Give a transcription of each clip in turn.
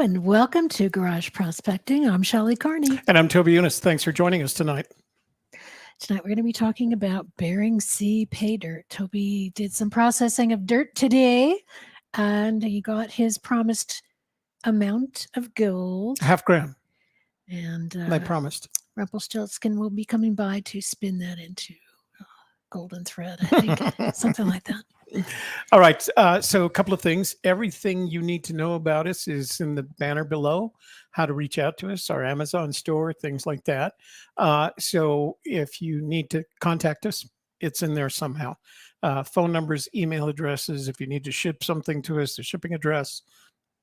and welcome to Garage Prospecting. I'm Shelley Carney. And I'm Toby Eunice. Thanks for joining us tonight. Tonight we're going to be talking about Bering Sea Paydirt. Toby did some processing of dirt today, and he got his promised amount of gold. Half gram. And I promised. Rumpelstiltskin will be coming by to spin that into golden thread, I think, something like that. All right. So a couple of things. Everything you need to know about us is in the banner below. How to reach out to us, our Amazon store, things like that. So if you need to contact us, it's in there somehow. Phone numbers, email addresses. If you need to ship something to us, the shipping address,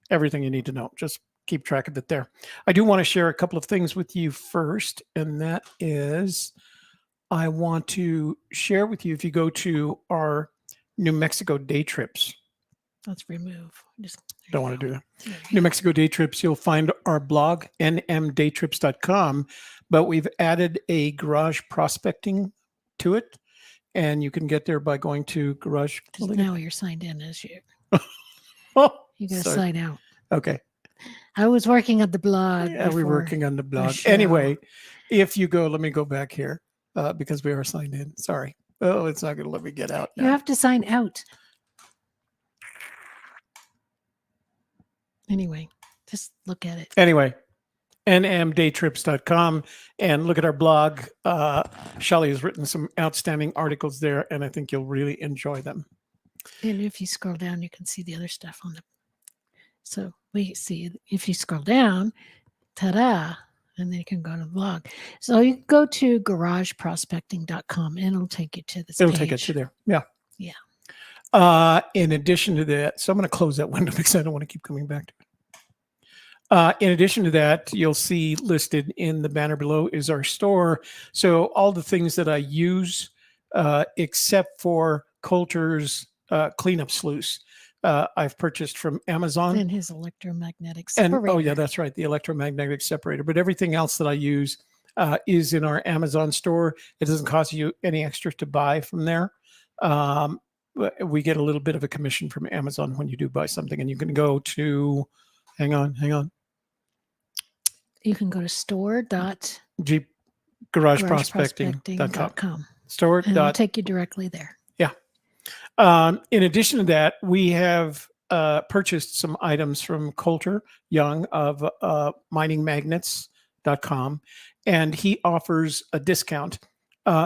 everything you need to know. Just keep track of it there. I do want to share a couple of things with you first, and that is I want to share with you, if you go to our New Mexico day trips. Let's remove. Don't want to do that. New Mexico day trips, you'll find our blog, nmdaytrips.com, but we've added a garage prospecting to it, and you can get there by going to garage. Now you're signed in as you. Oh, you got to sign out. Okay. I was working on the blog. Yeah, we're working on the blog. Anyway, if you go, let me go back here because we are signed in. Sorry. Oh, it's not going to let me get out now. You have to sign out. Anyway, just look at it. Anyway, nmdaytrips.com and look at our blog. Shelley has written some outstanding articles there, and I think you'll really enjoy them. And if you scroll down, you can see the other stuff on the. So we see if you scroll down, ta-da, and then you can go to the blog. So you go to garageprospecting.com and it'll take you to this It'll page. take it to there. Yeah. Yeah. In addition to that, so I'm going to close that window because I don't want to keep coming back to it. In addition to that, you'll see listed in the banner below is our store. So all the things that I use, except for Coulter's cleanup sluice, I've purchased from Amazon. And his electromagnetic separator. And, oh, yeah, that's right. The electromagnetic separator. But everything else that I use is in our Amazon store. It doesn't cost you any extra to buy from there. We get a little bit of a commission from Amazon when you do buy something. And you can go to, hang on. You can go to garageprospecting.com. Store. And it'll take you directly there. Yeah. In addition to that, we have purchased some items from Coulter Young of miningmagnets.com, and he offers a discount.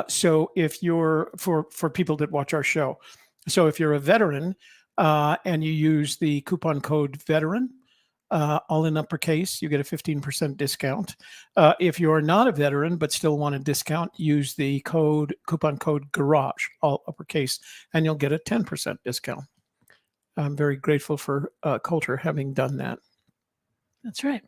So if you're for people that watch our show, so if you're a veteran and you use the coupon code VETERAN, all in uppercase, you get a 15% discount. If you're not a veteran but still want a discount, use the coupon code GARAGE, all uppercase, and you'll get a 10% discount. I'm very grateful for Coulter having done that. That's right.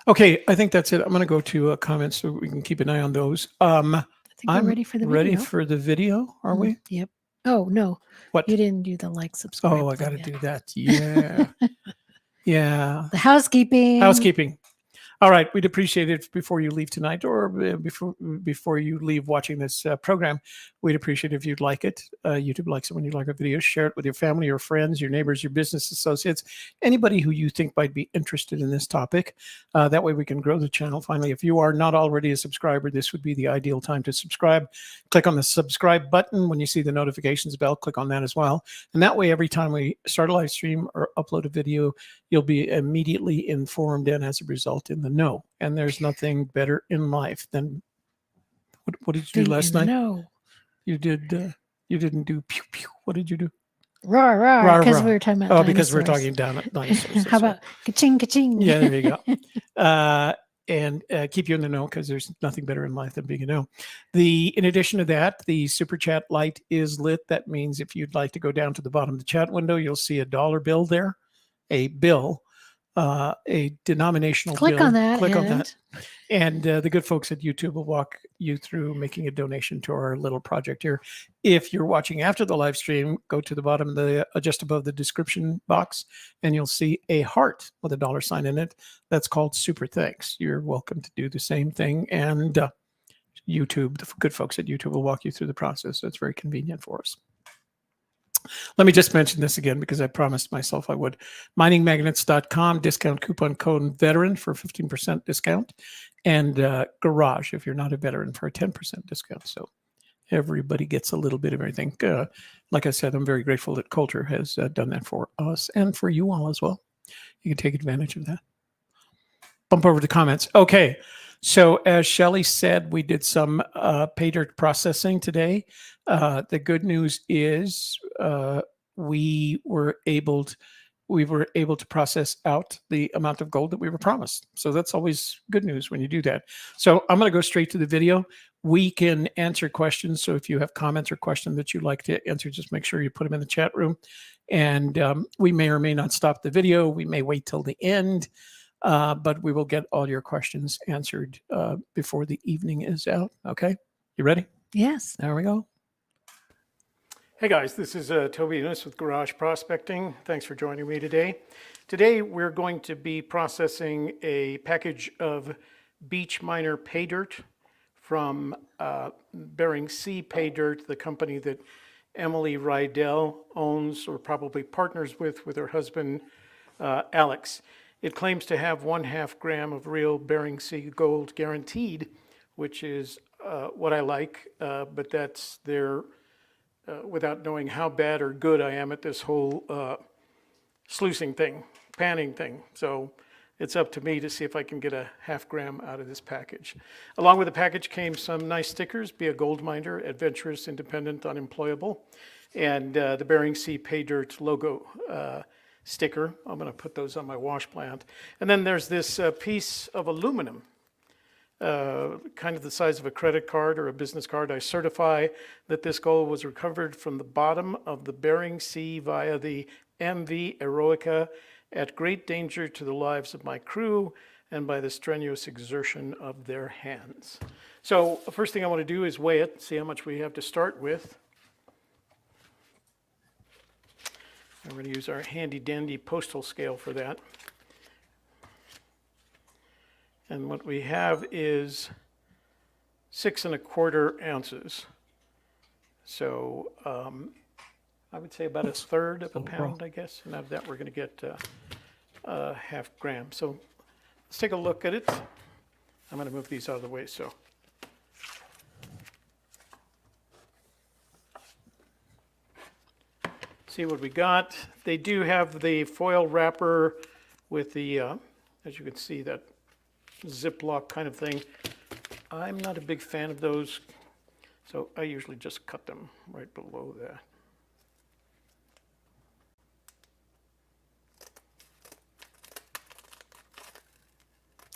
Okay, I think that's it. I'm going to go to comments so we can keep an eye on those. I think we're ready for the video. Ready for the video, are we? Yep. Oh, no. What? You didn't do the like, subscribe. Oh, I got to do that. Yeah. Yeah. The housekeeping. All right. We'd appreciate it before you leave tonight or before you leave watching this program. We'd appreciate it if you'd like it. YouTube likes it when you like a video. Share it with your family, your friends, your neighbors, your business associates, anybody who you think might be interested in this topic. That way we can grow the channel. Finally, if you are not already a subscriber, this would be the ideal time to subscribe. Click on the subscribe button. When you see the notifications bell, click on that as well. And that way, every time we start a live stream or upload a video, you'll be immediately informed and as a result in the know. And there's nothing better in life than what did you do last night? No. You didn't do pew pew. What did you do? Roar, roar, because we were talking about dinosaurs. Because we're talking dinosaurs. How about ka-ching, ka-ching? Yeah, there you go. And keep you in the know because there's nothing better in life than being in the know. In addition to that, the super chat light is lit. That means if you'd like to go down to the bottom of the chat window, you'll see a dollar bill there, a bill, a denominational bill. Click on that. And the good folks at YouTube will walk you through making a donation to our little project here. If you're watching after the live stream, go to the bottom of the just above the description box, and you'll see a heart with a dollar sign in it. That's called Super Thanks. You're welcome to do the same thing. And YouTube, the good folks at YouTube will walk you through the process. So it's very convenient for us. Let me just mention this again because I promised myself I would. Miningmagnets.com, discount coupon code veteran for 15% discount, and Garage if you're not a veteran for a 10% discount. So everybody gets a little bit of everything. Like I said, I'm very grateful that Coulter has done that for us and for you all as well. You can take advantage of that. Bump over to comments. Okay. So as Shelly said, we did some pay dirt processing today. The good news is we were able to process out the amount of gold that we were promised. So that's always good news when you do that. So I'm going to go straight to the video. We can answer questions. So if you have comments or questions that you'd like to answer, just make sure you put them in the chat room. And we may or may not stop the video. We may wait till the end. But we will get all your questions answered before the evening is out. Okay, you ready? Yes. There we go. Hey guys, this is Toby Eunice with Garage Prospecting. Thanks for joining me today. Today we're going to be processing a package of Beach Miner Paydirt from Bering Sea Paydirt, the company that Emily Rydell owns or probably partners with her husband Alex. It claims to have 1/2 gram of real Bering Sea gold guaranteed, which is what I like, but that's their, without knowing how bad or good I am at this whole sluicing thing, panning thing. So it's up to me to see if I can get a 1/2 gram out of this package. Along with the package came some nice stickers: be a gold miner, adventurous, independent, unemployable, and the Bering Sea Paydirt logo sticker. I'm going to put those on my wash plant. And then there's this piece of aluminum, kind of the size of a credit card or a business card. I certify that this gold was recovered from the bottom of the Bering Sea via the MV Eroica at great danger to the lives of my crew and by the strenuous exertion of their hands. So the first thing I want to do is weigh it, see how much we have to start with. I'm going to use our handy dandy postal scale for that. And what we have is 6 1/4 ounces. So I would say about 1/3 of a pound, I guess. And out of that, we're going to get 1/2 gram. So let's take a look at it. I'm going to move these out of the way. So. See what we got. They do have the foil wrapper with the, as you can see, that Ziploc kind of thing. I'm not a big fan of those, so I usually just cut them right below that.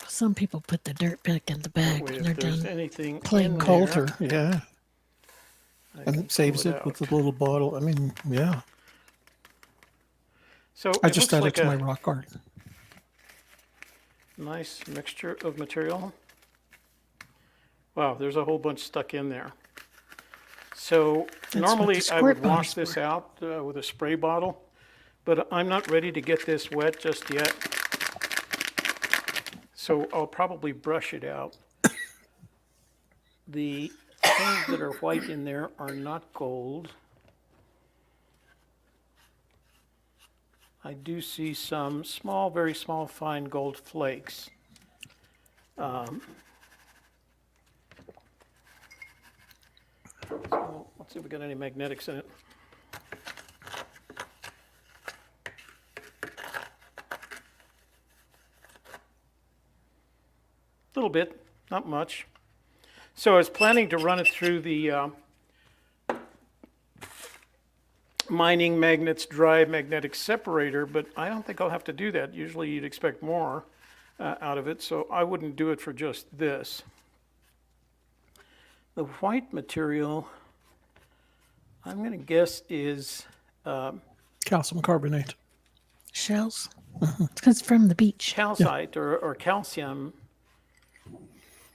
Some people put the dirt back in the bag when they're done anything playing in Coulter. Yeah. And it saves it with the little bottle. I mean, yeah. So I just added to my rock garden. Nice mixture of material. Wow, there's a whole bunch stuck in there. So normally I would wash this out with a spray bottle, but I'm not ready to get this wet just yet. So I'll probably brush it out. The things that are white in there are not gold. I do see some small, very small, fine gold flakes. So let's see if we got any magnetics in it. A little bit, not much. So I was planning to run it through the mining magnets dry magnetic separator, but I don't think I'll have to do that. Usually you'd expect more out of it, so I wouldn't do it for just this. The white material, I'm going to guess, is calcium carbonate. Shells? It's from the beach. Calcite, yeah. or calcium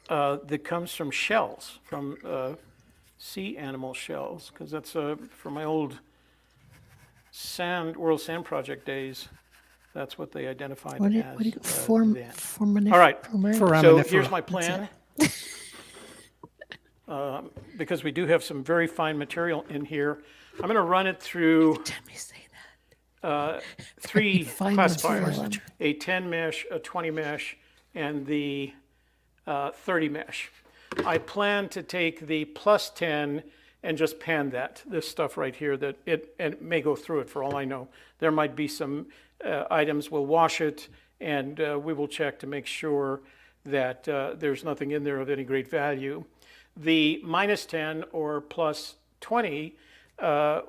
that comes from shells, from sea animal shells, because that's from my old World Sand Project days. That's what they identified What do you All right, so here's my plan. Because we do have some very fine material in here, I'm going to run it through Tell me say that. three Fine classifiers, material. a 10 mesh, a 20 mesh, and the 30 mesh. I plan to take the plus 10 and just pan that, this stuff right here, and it may go through it for all I know. There might be some items, we'll wash it, and we will check to make sure that there's nothing in there of any great value. The minus 10 or plus 20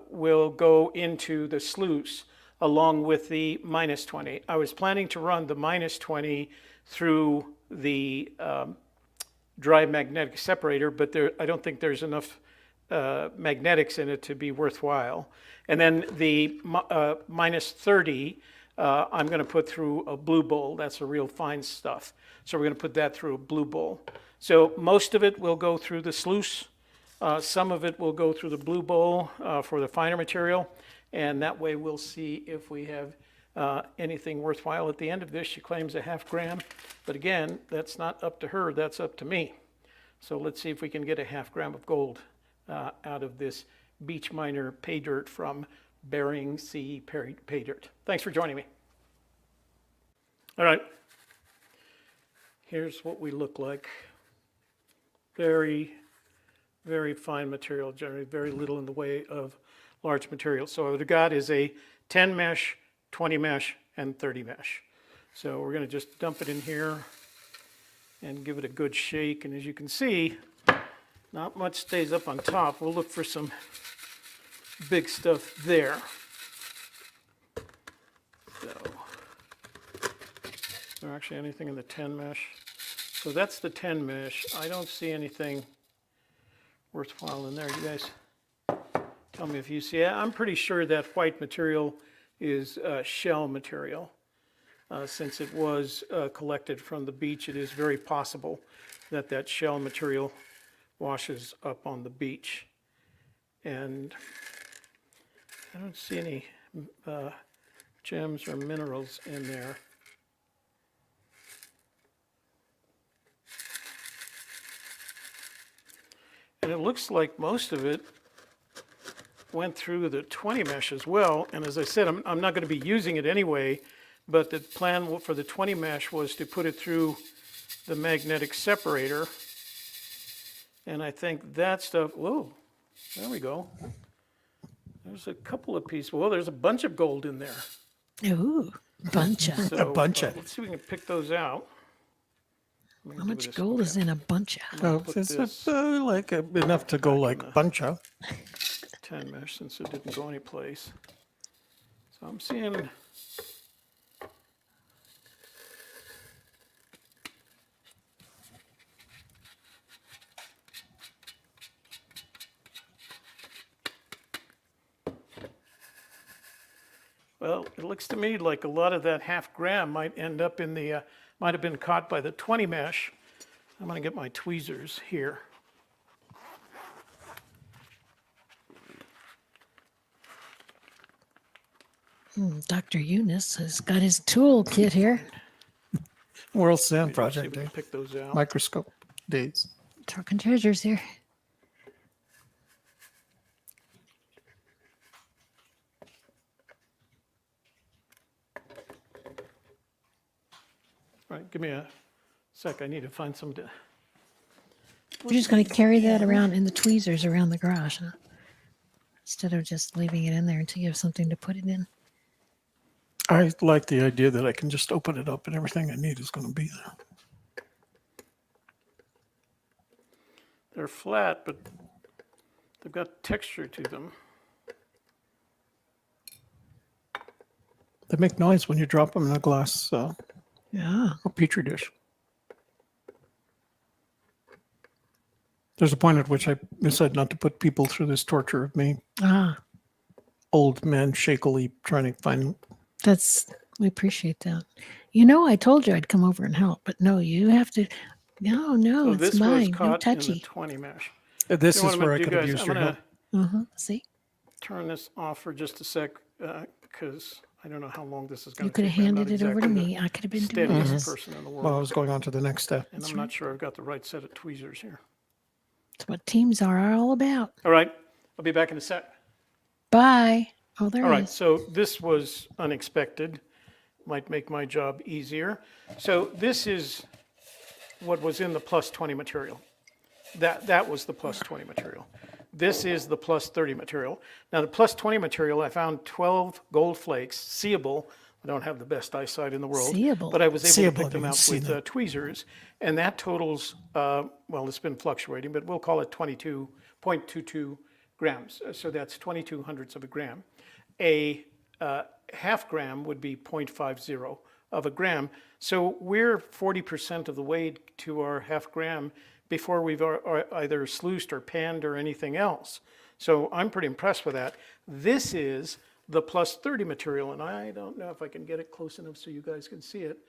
will go into the sluice along with the minus 20. I was planning to run the minus 20 through the dry magnetic separator, but I don't think there's enough magnetics in it to be worthwhile. And then the minus 30, I'm going to put through a blue bowl. That's the real fine stuff. So we're going to put that through a blue bowl. So most of it will go through the sluice. Some of it will go through the blue bowl for the finer material. And that way we'll see if we have anything worthwhile. At the end of this, she claims a half gram. But again, that's not up to her, that's up to me. So let's see if we can get a half gram of gold out of this Beach Miner Paydirt from Bering Sea Paydirt. Thanks for joining me. All right, here's what we look like. Very, very fine material, generally very little in the way of large material. So what I've got is a 10 mesh, 20 mesh, and 30 mesh. So we're going to just dump it in here and give it a good shake. And as you can see, not much stays up on top. We'll look for some big stuff there. So, is there actually anything in the 10 mesh? So that's the 10 mesh. I don't see anything worthwhile in there. You guys tell me if you see it. I'm pretty sure that white material is shell material. Since it was collected from the beach, it is very possible that that shell material washes up on the beach. And I don't see any gems or minerals in there. And it looks like most of it went through the 20 mesh as well. And as I said, I'm not going to be using it anyway, but the plan for the 20 mesh was to put it through the magnetic separator. And I think that stuff, whoa, there we go. There's a couple of pieces. Well, there's a bunch of gold in there. Ooh, bunch of. So, A bunch of. let's see if we can pick those out. How much gold is in a bunch of? Oh, put it's this like enough to go like bunch of. 10 mesh since it didn't go anyplace. So I'm seeing well, it looks to me like a lot of that half gram might end up in the, might have been caught by the 20 mesh. I'm going to get my tweezers here. Dr. Eunice has got his toolkit here. World Sand See if Project we can Day. pick those out. Microscope days. Talking treasures here. All right, give me a sec. I need to find some. You're just going to carry that around in the tweezers around the garage, huh? Instead of just leaving it in there until you have something to put it in. I like the idea that I can just open it up and everything I need is going to be there. They're flat, but they've got texture to them. They make noise when you drop them in a glass Yeah. or petri dish. There's a point at which I decided not to put people through this torture of me, Ah, old men shakily trying to find. we appreciate that. You know, I told you I'd come over and help, but no, you have to. No, So it's this mine. was No caught in the touchy. 20 mesh. This You know is what I'm where gonna I do, could have guys? used I'm your gonna help. See, turn this off for just a sec because I don't know how long this is going you to could take. have I'm not handed it over to exactly me. I could have the been doing steadiest this. person in the world. Well, I was going on to the next step. And I'm not sure I've got the right set of tweezers here. That's what teams are all about. All right, I'll be back in a sec. Bye. Oh, there All it right, is. so this was unexpected. Might make my job easier. So this is what was in the plus 20 material. That was the plus 20 material. This is the plus 30 material. Now the plus 20 material, I found 12 gold flakes, seeable. I don't have the best eyesight in the world, Seeable. but I was able Seeable, to pick you them can out see with them. tweezers, and that totals, well, it's been fluctuating, but we'll call it 22.22 grams. So that's 22 hundredths of a gram. A half gram would be 0.50 of a gram. So we're 40% of the way to our half gram before we've either sluiced or panned or anything else. So I'm pretty impressed with that. This is the plus 30 material, and I don't know if I can get it close enough so you guys can see it,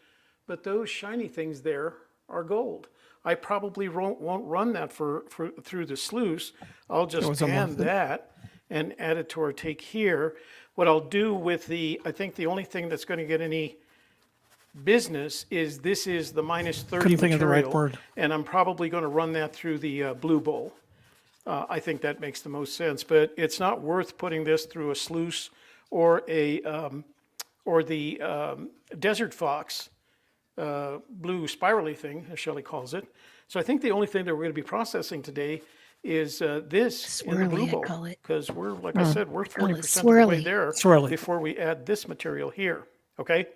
but those shiny things there are gold. I probably won't run that through the sluice. I'll just was a pan month. that and add it to our take here. What I'll do with I think the only thing that's going to get any business is this is the minus 30 Couldn't think of the right material, word. and I'm probably going to run that through the blue bowl. I think that makes the most sense, but it's not worth putting this through a sluice or the Desert Fox blue spirally thing, as Shelley calls it. So I think the only thing that we're going to be processing today is this in the blue Swirly, I bowl, call it. because we're, like I said, we're Call it 40% of the way swirly. there Swirly. before we add this material here. Okay.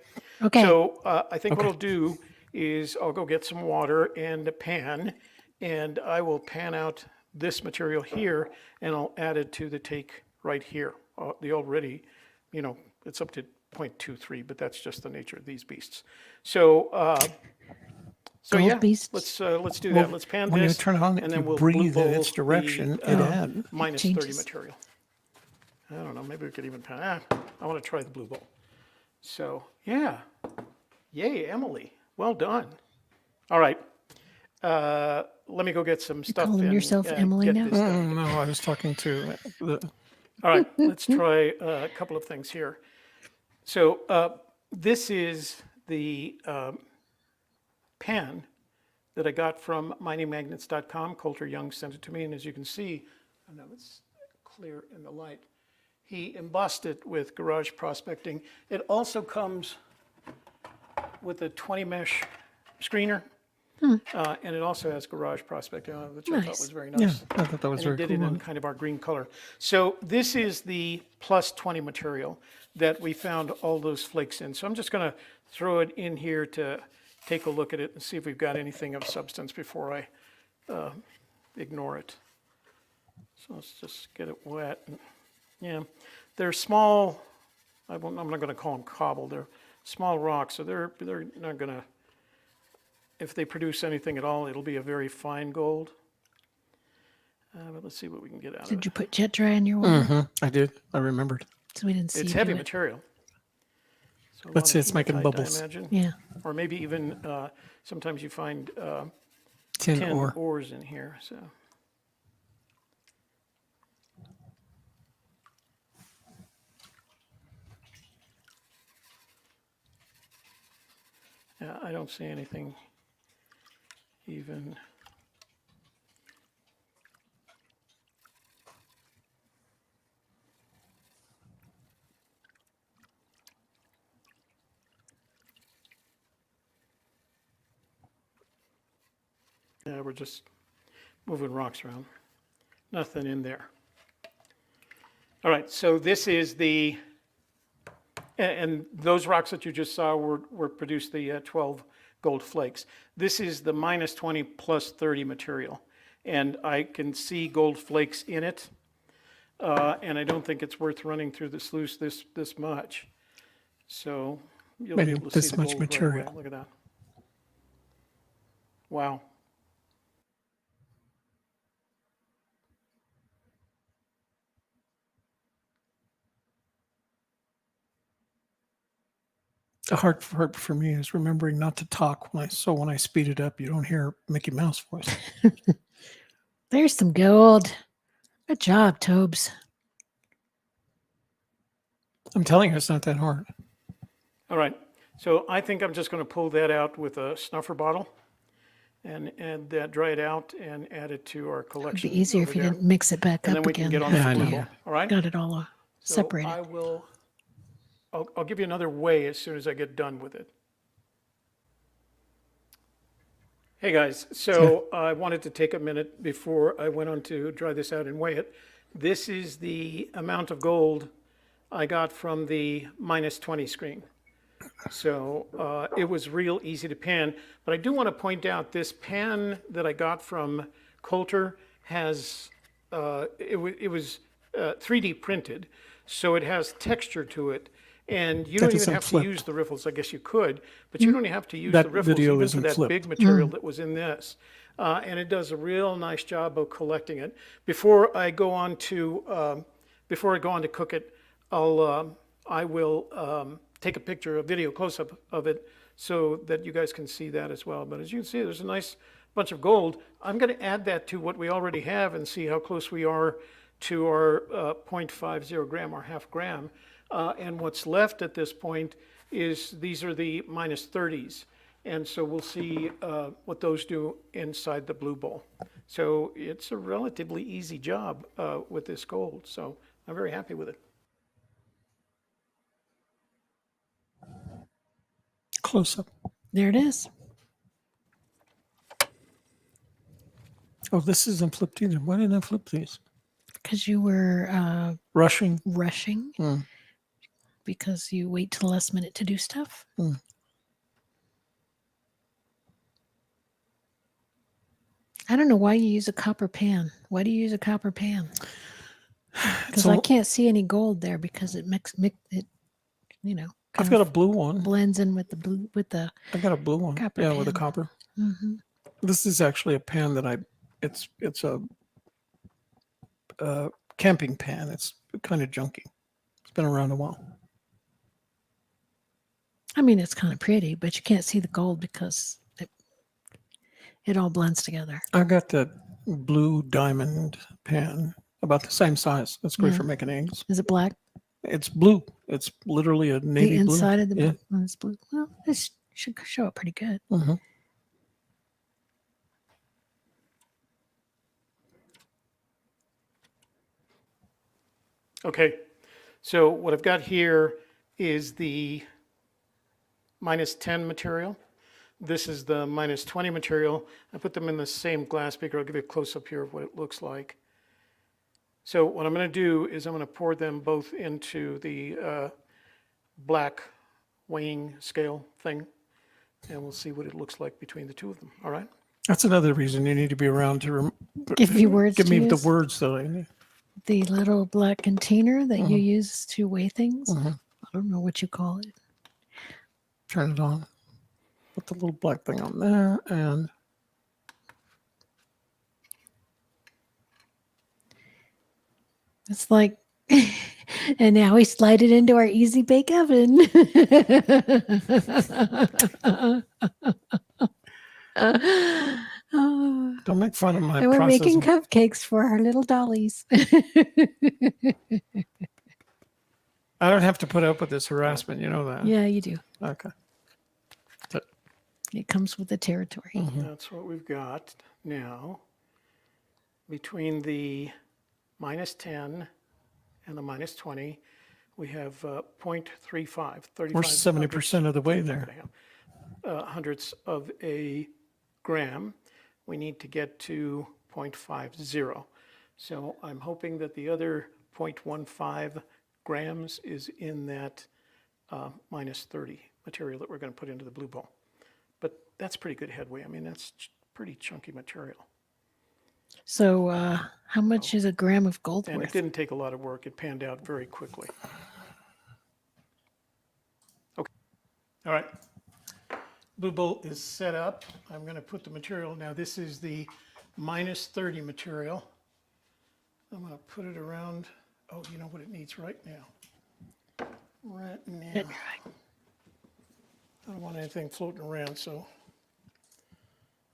Okay. So I think what I'll do is I'll go get some water and a pan, and I will pan out this material here, and I'll add it to the take right here. The already, it's up to 0.23, but that's just the nature of these beasts. So, Gold yeah, beasts? let's do that. Let's pan When you this, turn it on, and if then you we'll breathe blue in bowl its direction, the, it adds. minus 30 changes. material. I don't know, maybe we could even pan. I want to try the blue bowl. So, yeah. Yay, Emily. Well done. All right. Let me go get some stuff. calling yourself Emily get now? this done. No, I was talking to All right, let's try a couple of things here. So this is the pan that I got from miningmagnets.com. Coulter Young sent it to me, and as you can see, I know it's clear in the light. He embossed it with garage prospecting. It also comes with a 20 mesh screener, and it also has garage prospecting on it, which I thought Nice. was very yeah, nice. I thought that was And very it did cool. it in kind of our green color. So this is the plus 20 material that we found all those flakes in. So I'm just going to throw it in here to take a look at it and see if we've got anything of substance before I ignore it. So let's just get it wet. And, yeah, they're small. I'm not going to call them cobble. They're small rocks, so they're not going to. If they produce anything at all, it'll be a very fine gold. But let's see what we can get out of Did it. you put jet dry in your water? I did. I remembered. So we didn't see It's you heavy do it. material. So a Let's lot see, of it's making hematite, bubbles. I imagine. Yeah. Or maybe even sometimes you find Tin tin ore. ores in here. So. Yeah, I don't see anything even. Yeah, we're just moving rocks around. Nothing in there. All right, so this is the, and those rocks that you just saw were produced the 12 gold flakes. This is the minus 20 plus 30 material. And I can see gold flakes in it. And I don't think it's worth running through the sluice this much. So you'll Maybe be able to this see the much gold right material. away. Look at that. Wow. The hard part for me is remembering not to talk so when I speed it up, you don't hear Mickey Mouse voice. There's some gold. Good job, Tobes. I'm telling you, it's not that hard. All right, so I think I'm just going to pull that out with a snuffer bottle and dry it out and add it to our It'd collection. be easier over if you there. didn't mix it back And up then we can again. get on Yeah, the I blue know. bowl. All right? Got it all So Separate I it. will, I'll give you another weigh as soon as I get done with it. Hey guys, so I wanted to take a minute before I went on to dry this out and weigh it. This is the amount of gold I got from the -20 screen. So it was real easy to pan. But I do want to point out this pan that I got from Coulter has, it was 3D printed, so it has texture to it. And you don't even isn't have to flipped. use the riffles. I guess you could, but you don't even have to use That the riffles video even for isn't that flipped. big material that was in this. And it does a real nice job of collecting it. Before I go on to cook it, I will take a picture, a video close-up of it, so that you guys can see that as well. But as you can see, there's a nice bunch of gold. I'm going to add that to what we already have and see how close we are to our 0.50 gram or half gram. And what's left at this point is these are the -30s. And so we'll see what those do inside the blue bowl. So it's a relatively easy job with this gold. So I'm very happy with it. Close up. There it is. Oh, this isn't flipped either. Why didn't I flip these? Because you were Rushing. rushing. Mm. Because you wait till the last minute to do stuff. Mm. I don't know why you use a copper pan. Why do you use a copper pan? Because So I can't see any gold there because it it, you know, I've kind got a of blue one. blends in with the blue with the. I've got a blue one. Copper Yeah, with a pan. copper. Mm-hmm. This is actually a pan that it's a camping pan. It's kind of junky. It's been around a while. I mean, it's kind of pretty, but you can't see the gold because it all blends together. I got that blue diamond pan, about the same size. That's great Yeah. for making eggs. Is it black? It's blue. It's literally a navy The blue. inside of the Yeah. one is blue. Well, this should show up pretty good. Mm-hmm. Okay, so what I've got here is the -10 material. This is the -20 material. I put them in the same glass beaker. I'll give you a close-up here of what it looks like. So what I'm going to do is I'm going to pour them both into the black weighing scale thing, and we'll see what it looks like between the two of them. All right? That's another reason you need to be around to Give you words give to me use. the words that I need. The little black container that you use to weigh things. Mhm. I don't know what you call it. Turn it on. Put the little black thing on there, and It's like, and now we slide it into our easy bake oven. Oh, don't make fun of my and we're process. making cupcakes for our little dollies. I don't have to put up with this harassment. You know that. Yeah, you do. Okay. It comes with the territory. That's what we've got now. Between the -10 and the -20, we have 0.35, 35 We're 70% of the way there. hundredths of a gram. We need to get to 0.50. So I'm hoping that the other 0.15 grams is in that -30 material that we're going to put into the blue bowl. But that's pretty good headway. I mean, that's pretty chunky material. So, how much is a gram of gold And it worth? didn't take a lot of work. It panned out very quickly. Okay. All right. Blue bowl is set up. I'm going to put the material. Now, this is the -30 material. I'm going to put it around. Oh, you know what it needs right now? Right now. I don't want anything floating around, so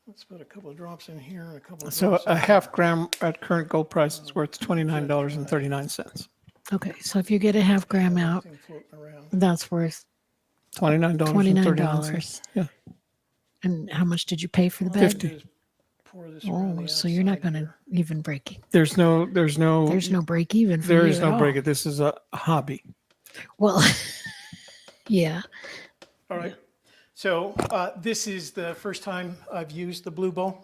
let's put a couple of drops in here and a couple of So drops a in half gram at current gold price is worth $29.39. Okay, so if you get a half gram out, Anything floating around. that's worth $29.39. $29. Yeah. And how much did you pay for the bag? 50. pour this around the Oh, outside. so you're not going to here. even break it. There's no There's no break even for there you is at no all. break it. This is a hobby. Well, yeah. All right. So this is the first time I've used the Blue Bowl.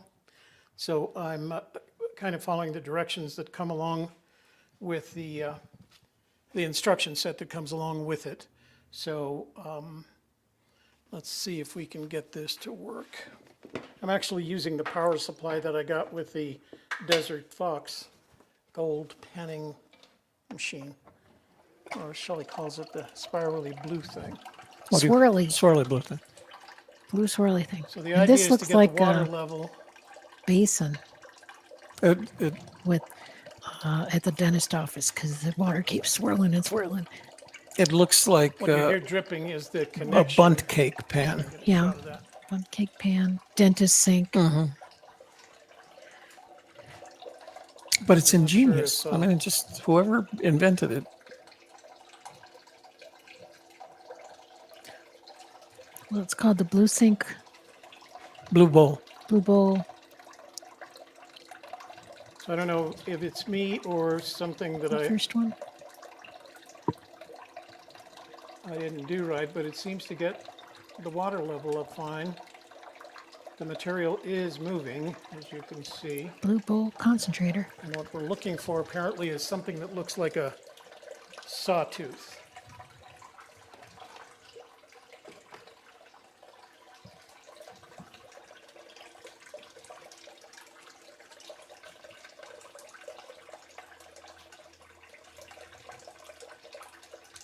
So I'm kind of following the directions that come along with the instruction set that comes along with it. So let's see if we can get this to work. I'm actually using the power supply that I got with the Desert Fox gold panning machine. Or Shelley calls it the spirally blue thing. What do you- Swirly, Swirly blue thing. blue swirly thing. So the And idea this is to looks get like the water a level. basin It, with at the dentist office because the water keeps swirling and swirling. it looks like What you hear dripping is the a connection. bunt cake pan. Get a Yeah. shot of that. Fun cake pan, dentist sink. But it's I'm not sure ingenious. if, I mean, it just whoever invented it. Well, it's called the Blue Sink, Blue bowl. Blue Bowl. So I don't know if it's me or something that The I first one. didn't do right, but it seems to get the water level up fine. The material is moving, as you can see. Blue Bowl concentrator. And what we're looking for apparently is something that looks like a sawtooth.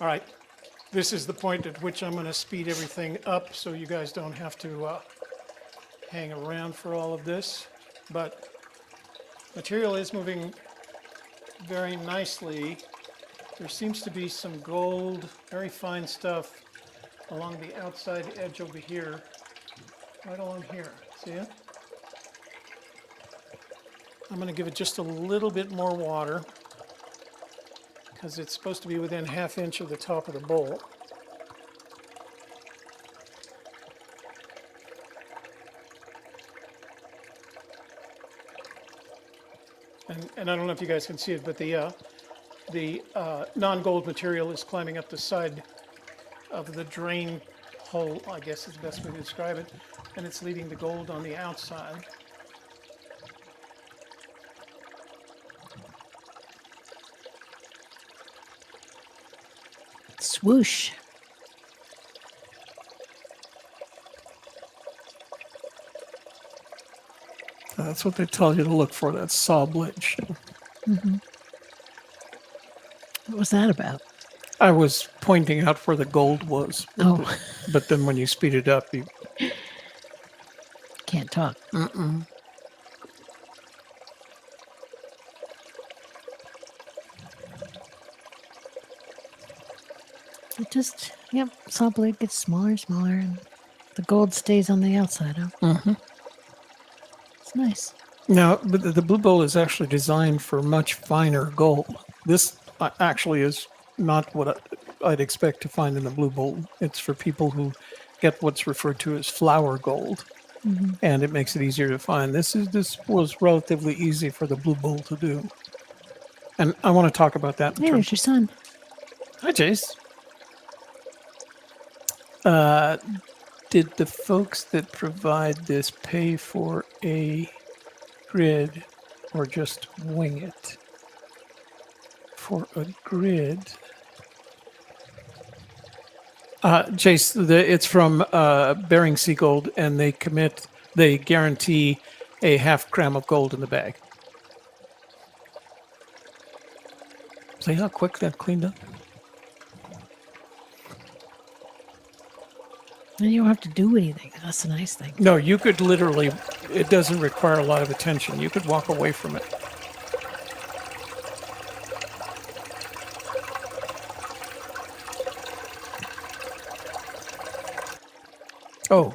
All right, this is the point at which I'm going to speed everything up so you guys don't have to hang around for all of this. But material is moving very nicely. There seems to be some gold, very fine stuff along the outside edge over here, right along here. See it? I'm going to give it just a little bit more water because it's supposed to be within ½ inch of the top of the bowl. And I don't know if you guys can see it, but the non-gold material is climbing up the side of the drain hole, I guess is the best way to describe it, and it's leaving the gold on the outside. Swoosh. That's what they tell you to look for. That saw blade. What was that about? I was pointing out where the gold was. Oh, But then when you speed it up, you can't talk. It just, yep, saw blade gets smaller and smaller, and the gold stays on the outside. Huh? It's nice. Now, but the Blue Bowl is actually designed for much finer gold. This actually is not what I'd expect to find in the Blue Bowl. It's for people who get what's referred to as flour gold, and it makes it easier to find. This was relatively easy for the Blue Bowl to do, and I want to talk about that in Hey, terms. there's your son. Hi, Jace. Did the folks that provide this pay for a grid or just wing it? For a grid. Jace, it's from Bering Sea Gold, and they guarantee a ½ gram of gold in the bag. See how quick that cleaned up? And you don't have to do anything. That's the nice thing. No, you could literally, it doesn't require a lot of attention. You could walk away from it. Oh.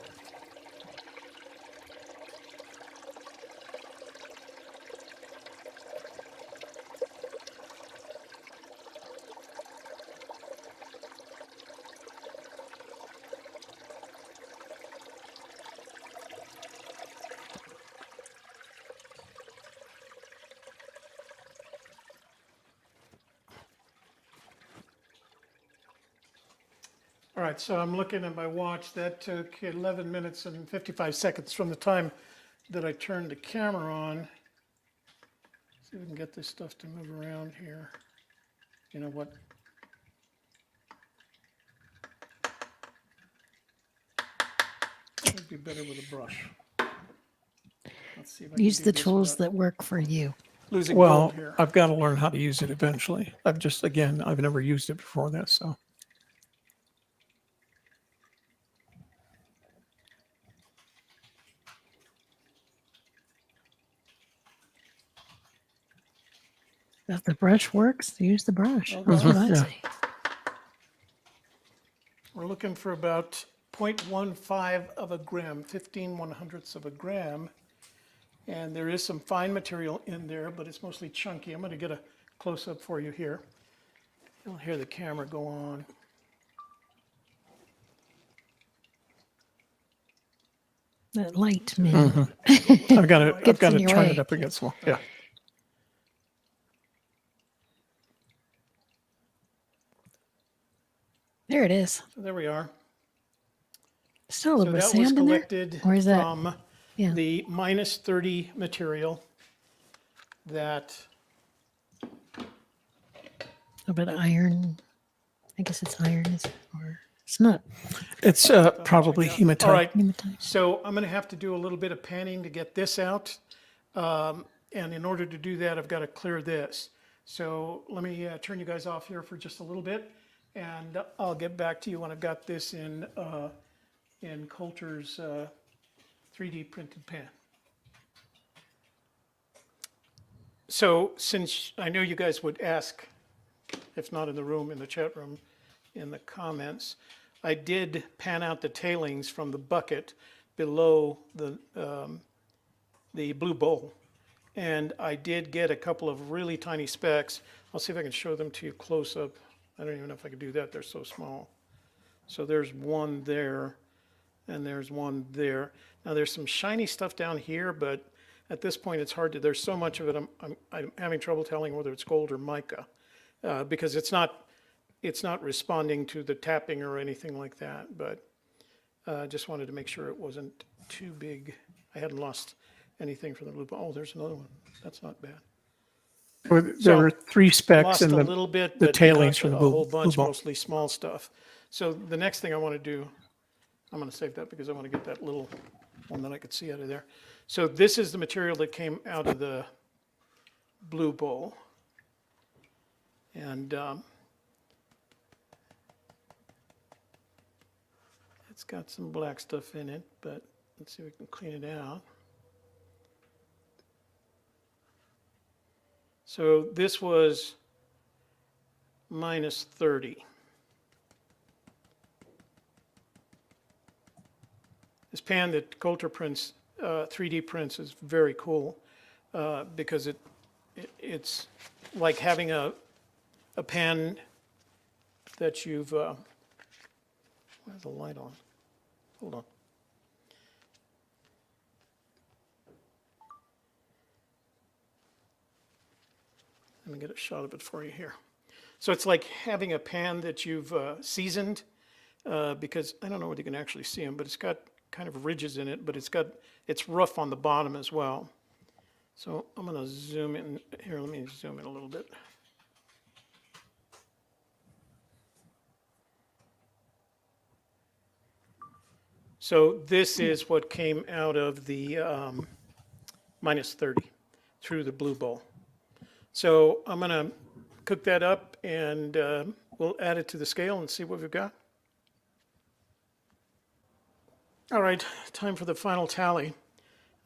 All right, so I'm looking at my watch. That took 11 minutes and 55 seconds from the time that I turned the camera on. See if we can get this stuff to move around here. You know what? It'd be better with a brush. Let's see if I Use can do the this tools without that work for you. losing Well, gold here. I've got to learn how to use it eventually. I've never used it before this, so. If the brush works, use the brush. Okay. That's what I'd Yeah. say. We're looking for about 0.15 of a gram, 15/100ths of a gram. And there is some fine material in there, but it's mostly chunky. I'm going to get a close-up for you here. You'll hear the camera go on. That light, man. I've got to Gets in your turn way. it up against the wall. Yeah. There it is. So there we are. Still a So little bit of that was sand in there. collected Or is that? from Yeah. the -30 material that, A little bit of iron. I guess it's iron, is it? Or it's not It's probably hematite. all right. hematite. So I'm going to have to do a little bit of panning to get this out. And in order to do that, I've got to clear this. So let me turn you guys off here for just a little bit, and I'll get back to you when I've got this in Coulter's 3D printed pan. So since I know you guys would ask, if not in the room, in the chat room, in the comments, I did pan out the tailings from the bucket below the blue bowl. And I did get a couple of really tiny specks. I'll see if I can show them to you close up. I don't even know if I can do that. They're so small. So there's one there, and there's one there. Now there's some shiny stuff down here, but at this point it's hard to, there's so much of it, I'm having trouble telling whether it's gold or mica, because it's not responding to the tapping or anything like that, but just wanted to make sure it wasn't too big. I hadn't lost anything from the blue. Oh, there's another one. That's not bad. There So, were 3 specks Lost in a the little bit, the but tailings not from the a blue, whole bunch, blue ball. mostly small stuff. So the next thing I want to do, I'm going to save that because I want to get that little one that I could see out of there. So this is the material that came out of the blue bowl. And it's got some black stuff in it, but let's see if we can clean it out. So this was -30. This pan that Coulter prints, 3D prints, is very cool because it's like having a pan that you've, where's the light on? Hold on. Let me get a shot of it for you here. So it's like having a pan that you've seasoned because I don't know whether you can actually see them, but it's got kind of ridges in it, but it's rough on the bottom as well. So I'm going to zoom in here. Let me zoom in a little bit. So this is what came out of the -30 through the blue bowl. So I'm going to cook that up and we'll add it to the scale and see what we've got. All right, time for the final tally.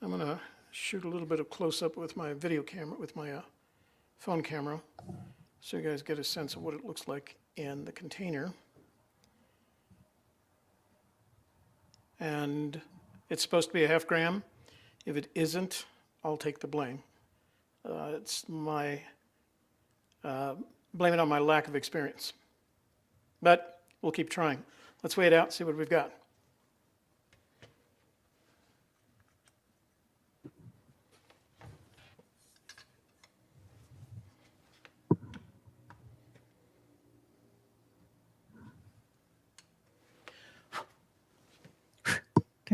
I'm going to shoot a little bit of close-up with my video camera, with my phone camera, so you guys get a sense of what it looks like in the container. And it's supposed to be a ½ gram. If it isn't, I'll take the blame. It's my, blame it on my lack of experience. But we'll keep trying. Let's weigh it out and see what we've got.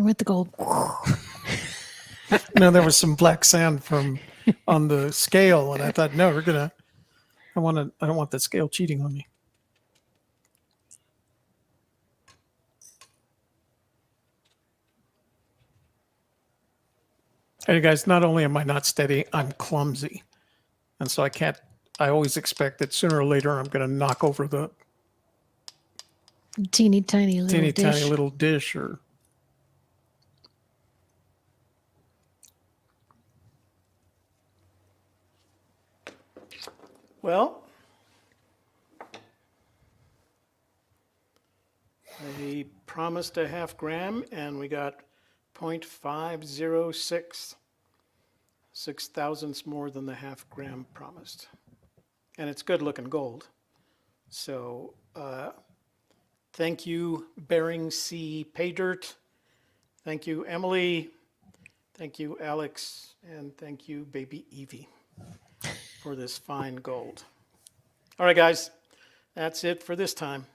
There went the gold. No, there was some black sand from on the scale, and I thought, no, I don't want the scale cheating on me. Hey guys, not only am I not steady, I'm clumsy. And so I always expect that sooner or later I'm going to knock over the Teeny tiny little dish. tiny little dish or. Well, I promised a half gram and we got 0.506, 6 thousandths more than the half gram promised. And it's good looking gold. So thank you, Bering Sea Paydirt. Thank you, Emily. Thank you, Alex. And thank you, baby Evie, for this fine gold. All right, guys, that's it for this time.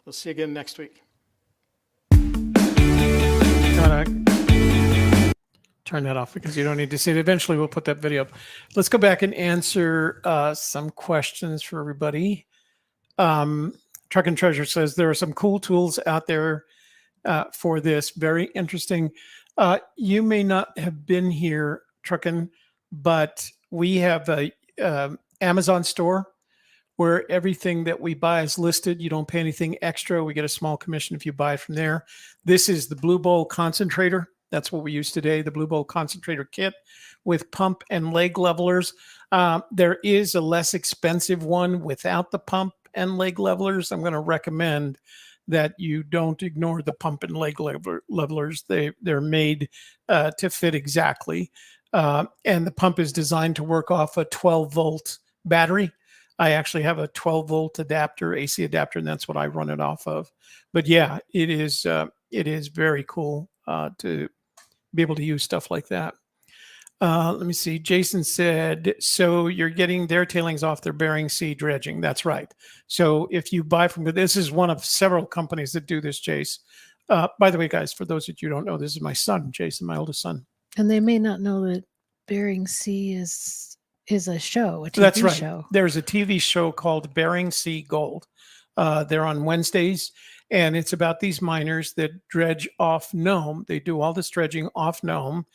We'll see you again next week. Turn that off because you don't need to see it. Eventually, we'll put that video up. Let's go back and answer some questions for everybody. Truck and Treasure says there are some cool tools out there for this. Very interesting. You may not have been here, Truckin', but we have a Amazon store where everything that we buy is listed. You don't pay anything extra. We get a small commission if you buy it from there. This is the Blue Bowl concentrator. That's what we use today, the Blue Bowl concentrator kit with pump and leg levelers. There is a less expensive one without the pump and leg levelers. I'm going to recommend that you don't ignore the pump and leg levelers. They're made to fit exactly. And the pump is designed to work off a 12-volt battery. I actually have a 12-volt adapter, AC adapter, and that's what I run it off of. But yeah, it is very cool to be able to use stuff like that. Let me see. Jason said, so you're getting their tailings off their Bering Sea dredging. That's right. So if you buy from, this is one of several companies that do this, Jace. By the way, guys, for those that you don't know, this is my son, Jason, my oldest son. And they may not know that Bering Sea is a show, a TV That's right. show. There's a TV show called Bering Sea Gold. They're on Wednesdays, and it's about these miners that dredge off Nome. They do all this dredging off Nome.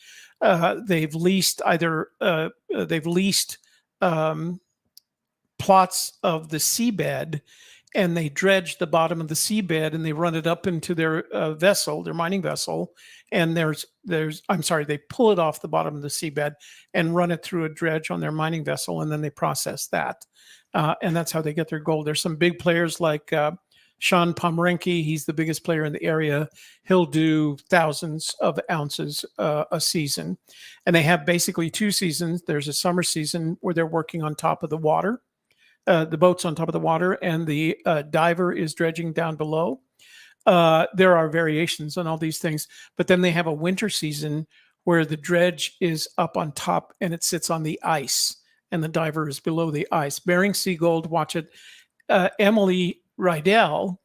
They've leased plots of the seabed, and they dredge the bottom of the seabed and they run it up into their vessel, their mining vessel. And they pull it off the bottom of the seabed and run it through a dredge on their mining vessel, and then they process that. And that's how they get their gold. There's some big players like Sean Pomrenke. He's the biggest player in the area. He'll do thousands of ounces a season. And they have basically two seasons. There's a summer season where they're working on top of the water. The boat's on top of the water, and the diver is dredging down below. There are variations on all these things, but then they have a winter season where the dredge is up on top and it sits on the ice, and the diver is below the ice. Bering Sea Gold, watch it. Emily Rydell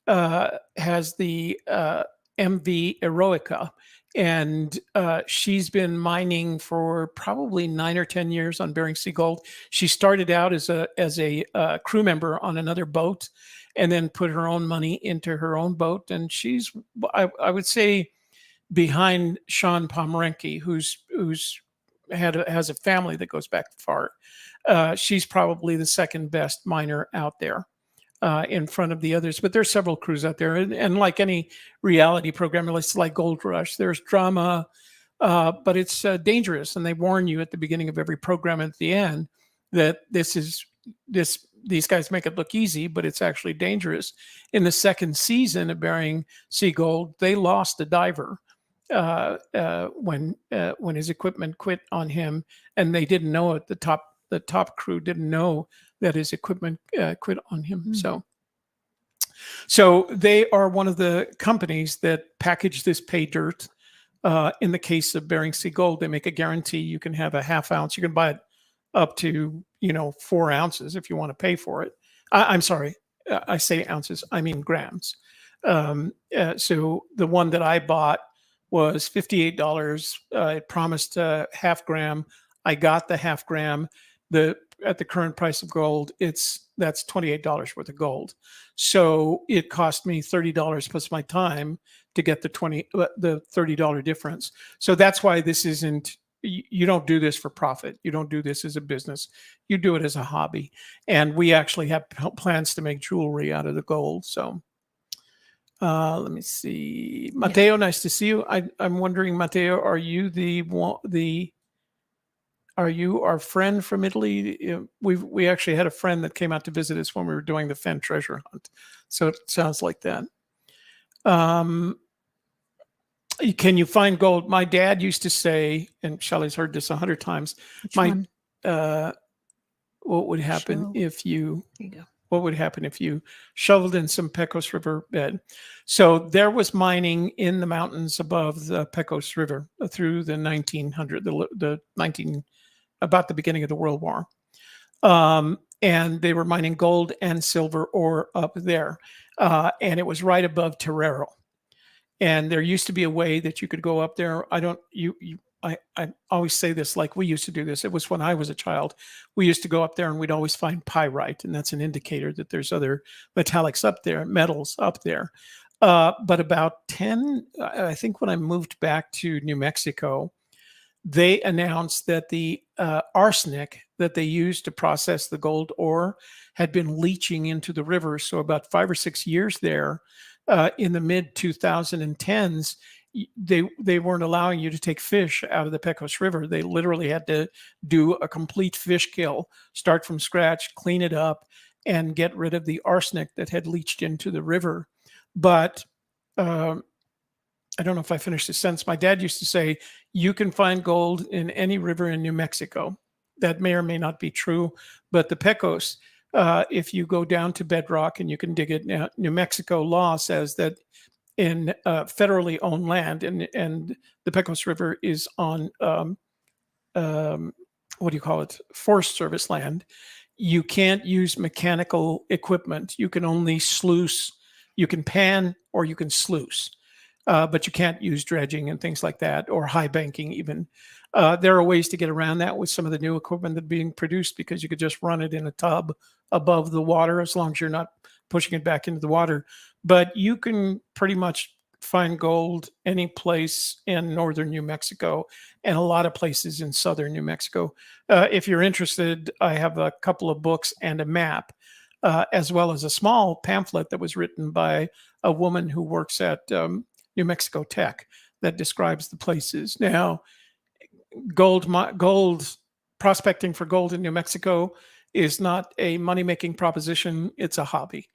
has the MV Eroica, and she's been mining for probably 9 or 10 years on Bering Sea Gold. She started out as a crew member on another boat, and then put her own money into her own boat. And she's, I would say, behind Sean Pomrenke, who's has a family that goes back far. She's probably the second best miner out there. In front of the others, but there's several crews out there, and like any reality program, it's like Gold Rush. There's drama, but it's dangerous, and they warn you at the beginning of every program and at the end that these guys make it look easy, but it's actually dangerous. In the second season of Bering Sea Gold, they lost a diver when his equipment quit on him, and they didn't know it. The top crew didn't know that his equipment quit on him. Mm-hmm. So they are one of the companies that package this pay dirt. In the case of Bering Sea Gold, they make a guarantee you can have a half ounce. You can buy it up to 4 ounces if you want to pay for it. I'm sorry, I say ounces, I mean grams. So the one that I bought was $58. It promised a half gram. I got the half gram. At the current price of gold, that's $28 worth of gold. So it cost me $30 plus my time to get the $30 difference. So that's why this isn't. You don't do this for profit. You don't do this as a business. You do it as a hobby. And we actually have plans to make jewelry out of the gold. So let me see. Matteo, nice to see you. I'm wondering, Matteo, are you are you our friend from Italy? We actually had a friend that came out to visit us when we were doing the Fen treasure hunt. So it sounds like that. Can you find gold? My dad used to say, and Shelley's heard this 100 times. Which one? What would happen Show. if you? There you go. What would happen if you shoveled in some Pecos River bed? So there was mining in the mountains above the Pecos River through the 1900, about the beginning of the World War. And they were mining gold and silver ore up there. And it was right above Torero. And there used to be a way that you could go up there. I always say this, like we used to do this. It was when I was a child. We used to go up there and we'd always find pyrite. And that's an indicator that there's other metallics up there, metals up there. But about I think when I moved back to New Mexico, they announced that the arsenic that they used to process the gold ore had been leaching into the river. So about 5 or 6 years there, in the mid 2010s, they weren't allowing you to take fish out of the Pecos River. They literally had to do a complete fish kill, start from scratch, clean it up, and get rid of the arsenic that had leached into the river. But I don't know if I finished the sentence. My dad used to say, you can find gold in any river in New Mexico. That may or may not be true, but the Pecos, if you go down to bedrock and you can dig it, now, New Mexico law says that in federally owned land, and the Pecos River is on, what do you call it, Forest Service land, you can't use mechanical equipment. You can only sluice, you can pan or you can sluice. But you can't use dredging and things like that, or high banking even. There are ways to get around that with some of the new equipment that's being produced, because you could just run it in a tub above the water as long as you're not pushing it back into the water. But you can pretty much find gold any place in northern New Mexico and a lot of places in southern New Mexico. If you're interested, I have a couple of books and a map, as well as a small pamphlet that was written by a woman who works at New Mexico Tech that describes the places. Now, gold prospecting for gold in New Mexico is not a money-making proposition. It's a hobby,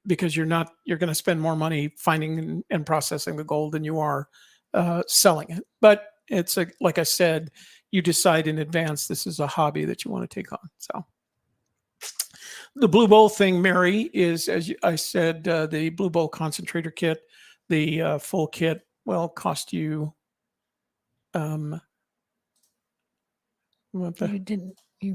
because you're going to spend more money finding and processing the gold than you are selling it. But it's like I said, you decide in advance this is a hobby that you want to take on. So the Blue Bowl thing, Mary, is, as I said, the Blue Bowl concentrator kit. The full kit will cost you. You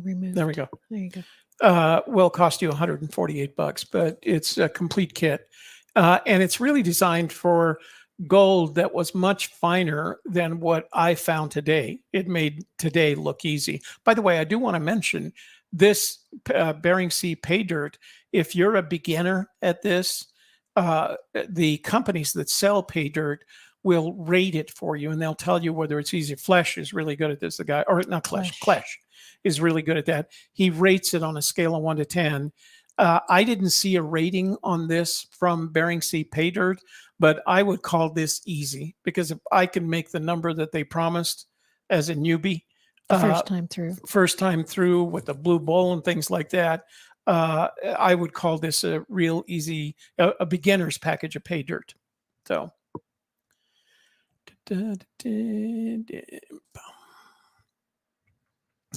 removed. There we go. There you go. Will cost you $148, but it's a complete kit, and it's really designed for gold that was much finer than what I found today. It made today look easy. By the way, I do want to mention this Bering Sea Paydirt. If you're a beginner at this, the companies that sell pay dirt will rate it for you, and they'll tell you whether it's easy. Flesh is really good at this. The guy, or not Flesh, Klesh is really good at that. He rates it on a scale of 1 to 10. I didn't see a rating on this from Bering Sea Paydirt, but I would call this easy, because if I can make the number that they promised as a newbie, first time through with the blue bowl and things like that, I would call this a real easy, a beginner's package of pay dirt. So,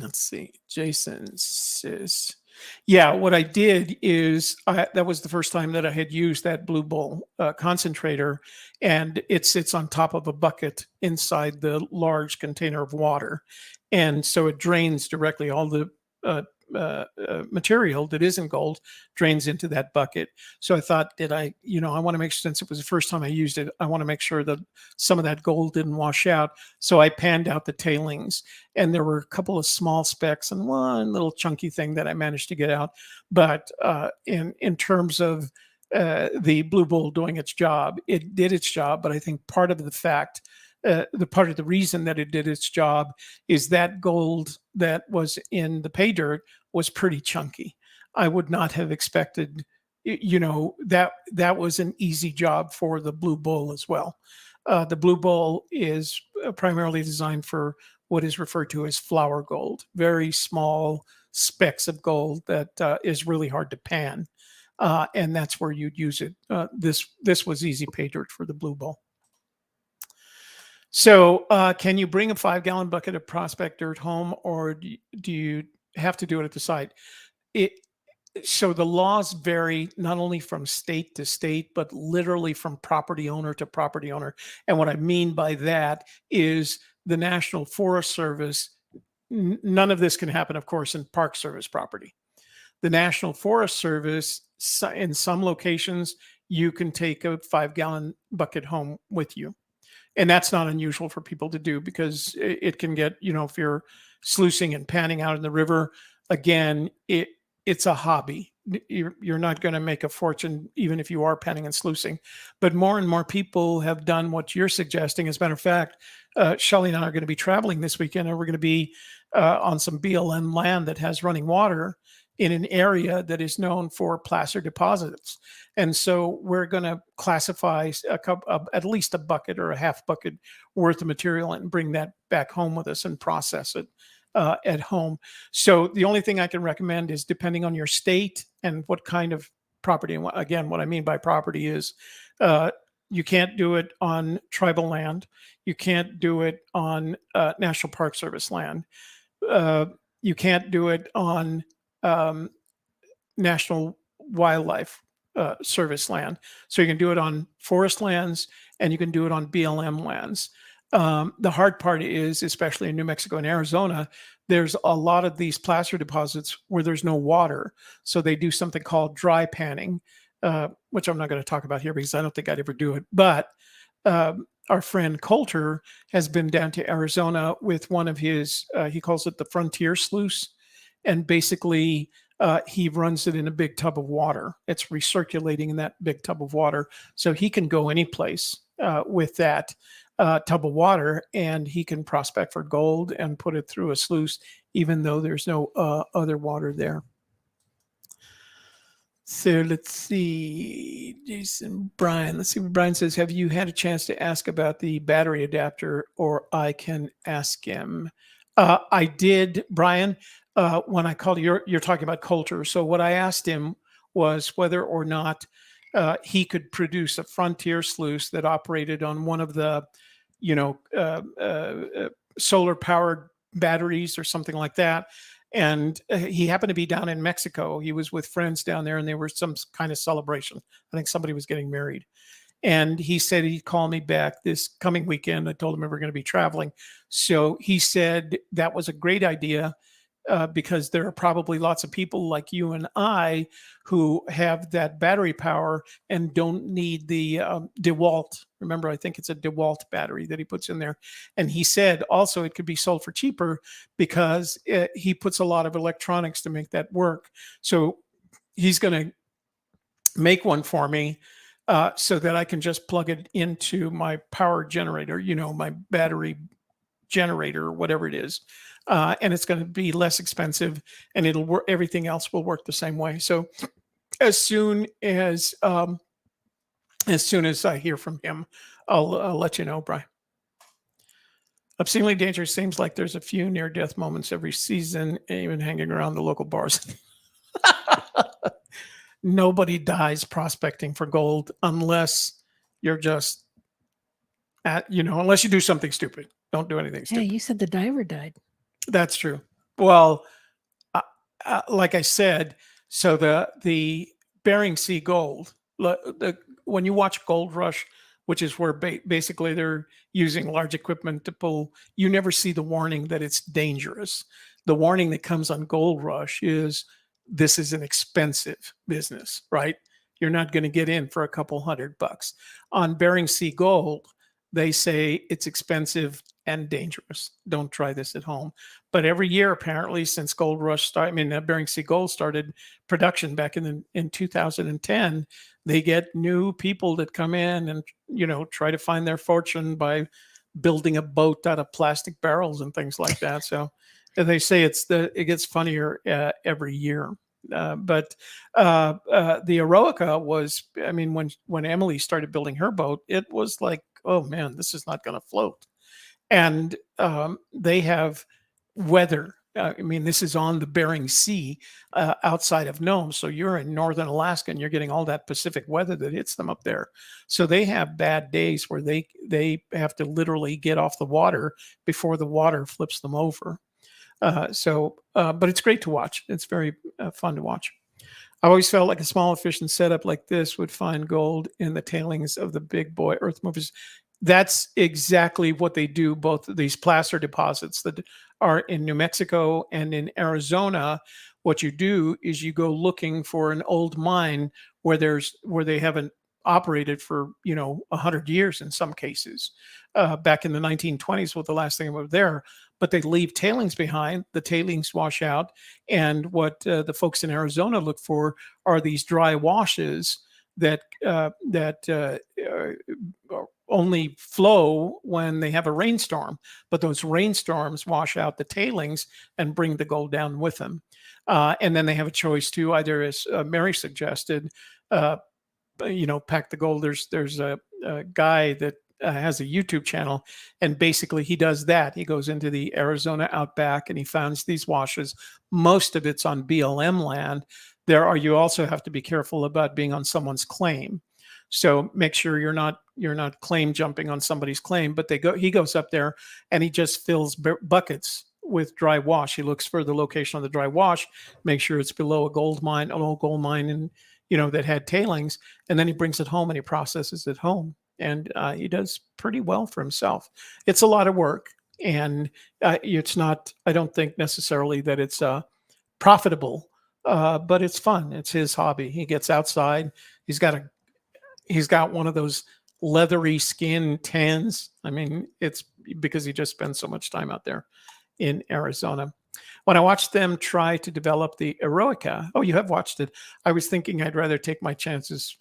let's see. Jason says, yeah, what I did is that was the first time that I had used that blue bowl concentrator, and it sits on top of a bucket inside the large container of water. And so it drains directly. All the material that isn't gold drains into that bucket. So I thought, I want to make sure, since it was the first time I used it, I want to make sure that some of that gold didn't wash out. So I panned out the tailings, and there were a couple of small specks and one little chunky thing that I managed to get out. But in terms of the Blue Bull doing its job, it did its job. But I think part of the reason that it did its job is that gold that was in the pay dirt was pretty chunky. I would not have expected, that was an easy job for the Blue Bull as well. The Blue Bull is primarily designed for what is referred to as flour gold, very small specks of gold that is really hard to pan. And that's where you'd use it. This was easy pay dirt for the Blue Bull. So can you bring a 5-gallon bucket of prospect dirt home, or do you have to do it at the site? So the laws vary not only from state to state, but literally from property owner to property owner. And what I mean by that is the National Forest Service, none of this can happen, of course, in Park Service property. The National Forest Service, in some locations, you can take a 5-gallon bucket home with you. And that's not unusual for people to do, because it can get, if you're sluicing and panning out in the river, again, it's a hobby. You're not going to make a fortune even if you are panning and sluicing. But more and more people have done what you're suggesting. As a matter of fact, Shelley and I are going to be traveling this weekend, and we're going to be on some BLM land that has running water in an area that is known for placer deposits. And so we're going to classify at least a bucket or a half bucket worth of material and bring that back home with us and process it at home. So the only thing I can recommend is, depending on your state and what kind of property, and again, what I mean by property is you can't do it on tribal land. You can't do it on National Park Service land. You can't do it on National Wildlife Service land. So you can do it on forest lands, and you can do it on BLM lands. The hard part is, especially in New Mexico and Arizona, there's a lot of these placer deposits where there's no water. So they do something called dry panning, which I'm not going to talk about here because I don't think I'd ever do it. But our friend Coulter has been down to Arizona with one of his, he calls it the Frontier Sluice. And basically, he runs it in a big tub of water. It's recirculating in that big tub of water. So he can go any place with that tub of water, and he can prospect for gold and put it through a sluice, even though there's no other water there. So let's see, Jason, Brian. Let's see what Brian says. Have you had a chance to ask about the battery adapter, or I can ask him? I did, Brian. When I called you, you're talking about Coulter. So what I asked him was whether or not he could produce a Frontier sluice that operated on one of the, solar powered batteries or something like that. And he happened to be down in Mexico. He was with friends down there, and there was some kind of celebration. I think somebody was getting married. And he said he'd call me back this coming weekend. I told him we were going to be traveling. So he said that was a great idea. Because there are probably lots of people like you and I who have that battery power and don't need the DeWalt. Remember, I think it's a DeWalt battery that he puts in there. And he said also it could be sold for cheaper because he puts a lot of electronics to make that work. So he's going to make one for me so that I can just plug it into my power generator, my battery generator or whatever it is. And it's going to be less expensive, and it'll work. Everything else will work the same way. So as soon as I hear from him, I'll let you know, Brian. Obscenely dangerous. Seems like there's a few near-death moments every season, even hanging around the local bars. Nobody dies prospecting for gold unless you're just unless you do something stupid. Don't do anything stupid. Hey, you said the diver died. That's true. Well, like I said, so the Bering Sea gold, when you watch Gold Rush, which is where basically they're using large equipment to pull, you never see the warning that it's dangerous. the warning that comes on Gold Rush is this is an expensive business, right? You're not going to get in for a couple $100. On Bering Sea Gold, they say it's expensive and dangerous. Don't try this at home. But every year, apparently, since Gold Rush started, Bering Sea Gold started production back in 2010, they get new people that come in and try to find their fortune by building a boat out of plastic barrels and things like that. So they say it gets funnier every year. But the Eroica was, when Emily started building her boat, it was like, oh man, this is not going to float. And they have weather. This is on the Bering Sea outside of Nome. So you're in northern Alaska and you're getting all that Pacific weather that hits them up there. So they have bad days where they have to literally get off the water before the water flips them over. But it's great to watch. It's very fun to watch. I always felt like a small, efficient setup like this would find gold in the tailings of the big boy earth movers. That's exactly what they do. Both of these placer deposits that are in New Mexico and in Arizona, what you do is you go looking for an old mine where they haven't operated for 100 years in some cases. Back in the 1920s was the last thing over there. But they leave tailings behind. The tailings wash out, and what the folks in Arizona look for are these dry washes that only flow when they have a rainstorm. But those rainstorms wash out the tailings and bring the gold down with them. And then they have a choice to either, as Mary suggested, pack the gold. There's a guy that has a YouTube channel, and basically he does that. He goes into the Arizona outback and he finds these washes. Most of it's on BLM land. You also have to be careful about being on someone's claim. So make sure you're not claim jumping on somebody's claim. But he goes up there and he just fills buckets with dry wash. He looks for the location of the dry wash, make sure it's below an old gold mine, and that had tailings, and then he brings it home and he processes it home. And he does pretty well for himself. It's a lot of work, and it's not. I don't think necessarily that it's profitable, but it's fun. It's his hobby. He gets outside. He's got one of those leathery skin tans. It's because he just spends so much time out there in Arizona. When I watched them try to develop the Eroica, you have watched it. I was thinking I'd rather take my chances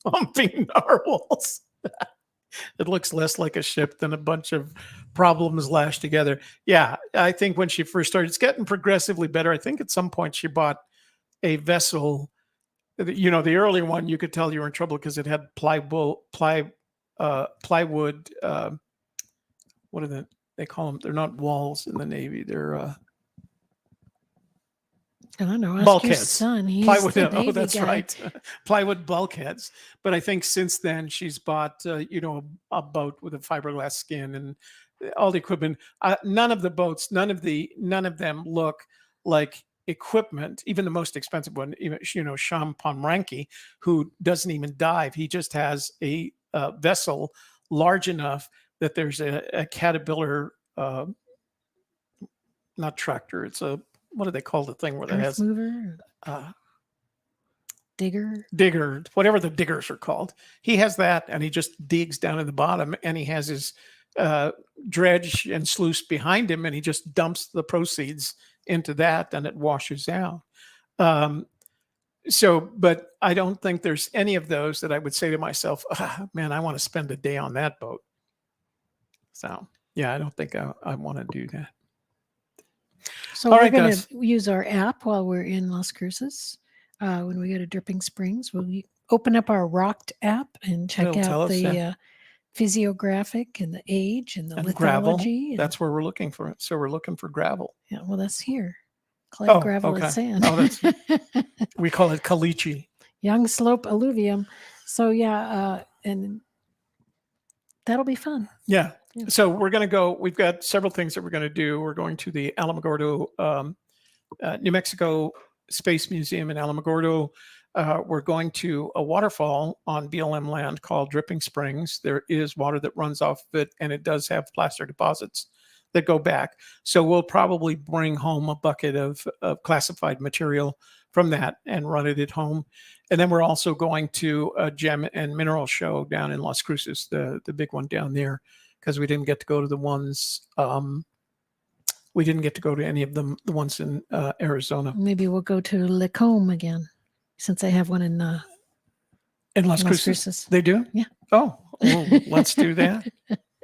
humping narwhals. It looks less like a ship than a bunch of problems lashed together. Yeah, I think when she first started, it's getting progressively better. I think at some point she bought a vessel. The early one, you could tell you were in trouble because it had plywood. What are they call them? They're not walls in the Navy. They're I don't know. Ask bulkheads. Your son. He's Plywood. the Navy That's guy. right. Plywood bulkheads. But I think since then she's bought, a boat with a fiberglass skin and all the equipment. None of them look like equipment. Even the most expensive one, Sham Pomranki, who doesn't even dive. He just has a vessel large enough that there's a Caterpillar, not tractor. It's what do they call the thing where it has mover, digger, whatever the diggers are called. He has that, and he just digs down at the bottom, and he has his dredge and sluice behind him, and he just dumps the proceeds into that, and it washes out. But I don't think there's any of those that I would say to myself, man, I want to spend a day on that boat. So yeah, I don't think I want to do that. So All we're right, going guys. to use our app while we're in Las Cruces. When we go to Dripping Springs, we'll open up our Rocked app and check It'll tell out us, the physiographic and the age and the And gravel. lithology. And, That's where we're looking for it. So we're looking for gravel. yeah, well, that's here. Clay, Oh, gravel, okay. and sand. Oh, we call it caliche. Young slope alluvium. So yeah, and that'll be fun. Yeah. Yeah. So we're going to go. We've got several things that we're going to do. We're going to the Alamogordo, New Mexico Space Museum in Alamogordo. We're going to a waterfall on BLM land called Dripping Springs. There is water that runs off of it, and it does have placer deposits that go back. So we'll probably bring home a bucket of classified material from that and run it at home. And then we're also going to a gem and mineral show down in Las Cruces, the big one down there, because we didn't get to go to the ones. We didn't get to go to any of them, the ones in Arizona. Maybe we'll go to Lacombe again, since I have one in Las Las Cruces. Cruces. They do? Yeah. Oh, let's do that.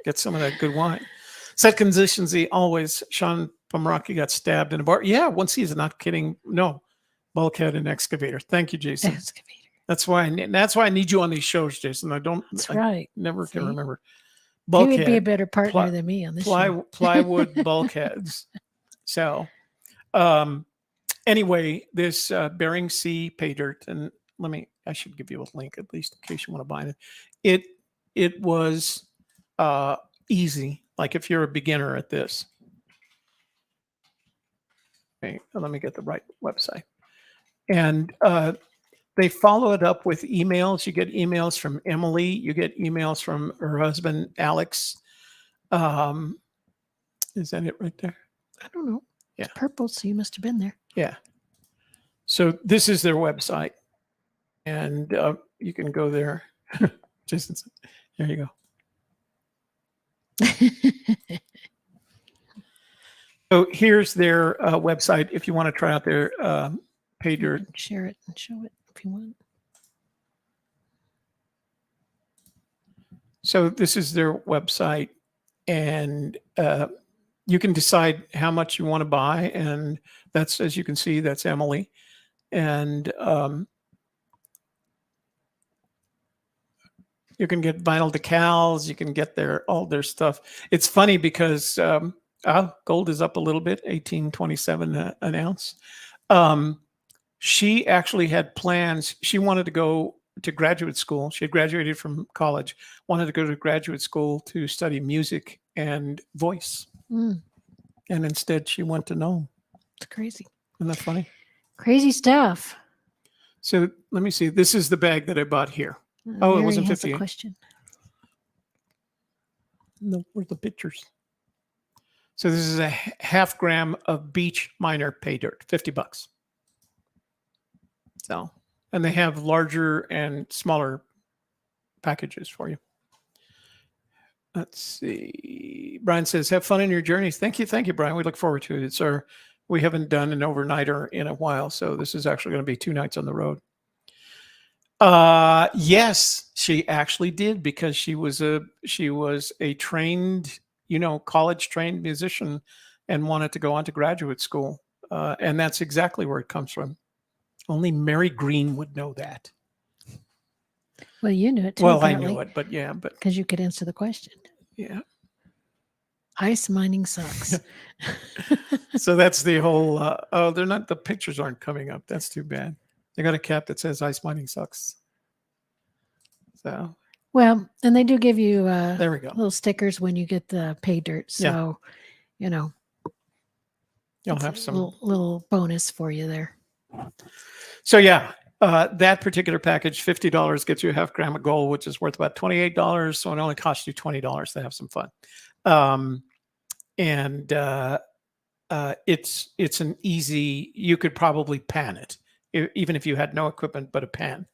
Get some of that good wine. Set conditions, always. Sean Pomeraki got stabbed in a bar. Yeah, one season, not kidding. No, bulkhead and excavator. Thank you, Jason. Excavator. That's why I need you on these shows, Jason. That's right. Never can See? remember. He Bulkhead. would be a better partner than me on this show. Plywood bulkheads. So, anyway, this Bering Sea Paydirt, and I should give you a link at least in case you want to buy it. It was easy. Like if you're a beginner at this. Okay, let me get the right website. And they follow it up with emails. You get emails from Emily. You get emails from her husband, Alex. Is that it right there? I don't know. Yeah. It's purple, so you must have been there. Yeah. So this is their website. And you can go there. Just there you go. So here's their website if you want to try out their Paydirt. Share it and show it if you want. So this is their website, and you can decide how much you want to buy, and that's, as you can see, that's Emily, and you can get vinyl decals, you can get all their stuff. It's funny because gold is up a little bit, $18.27 an ounce. She actually had plans. She wanted to go to graduate school. She had graduated from college, wanted to go to graduate school to study music and voice. Mm, And instead she went to Nome. it's crazy. Isn't that funny? Crazy stuff. So let me see. This is the bag that I bought here. Oh, it Mary wasn't has 50. a question. No, where's the pictures? So this is a half gram of Beach Miner Paydirt, $50. So, and they have larger and smaller packages for you. Let's see. Brian says, have fun in your journeys. Thank you, Brian. We look forward to it. We haven't done an overnighter in a while, so this is actually going to be 2 nights on the road. Yes, she actually did, because she was a trained, college trained musician and wanted to go on to graduate school. And that's exactly where it comes from. Only Mary Green would know that. Well, you knew it too. Well, I knew it, but because you could answer the question. Yeah. Ice mining sucks. So that's the whole. The pictures aren't coming up. That's too bad. They got a cap that says ice mining sucks. So. Well, and they do give you There we go. little stickers when you get the pay dirt. So, You'll have some little bonus for you there. So yeah, that particular package, $50 gets you a half gram of gold, which is worth about $28. So it only costs you $20 to have some fun. It's an easy. You could probably pan it, even if you had no equipment but a pan.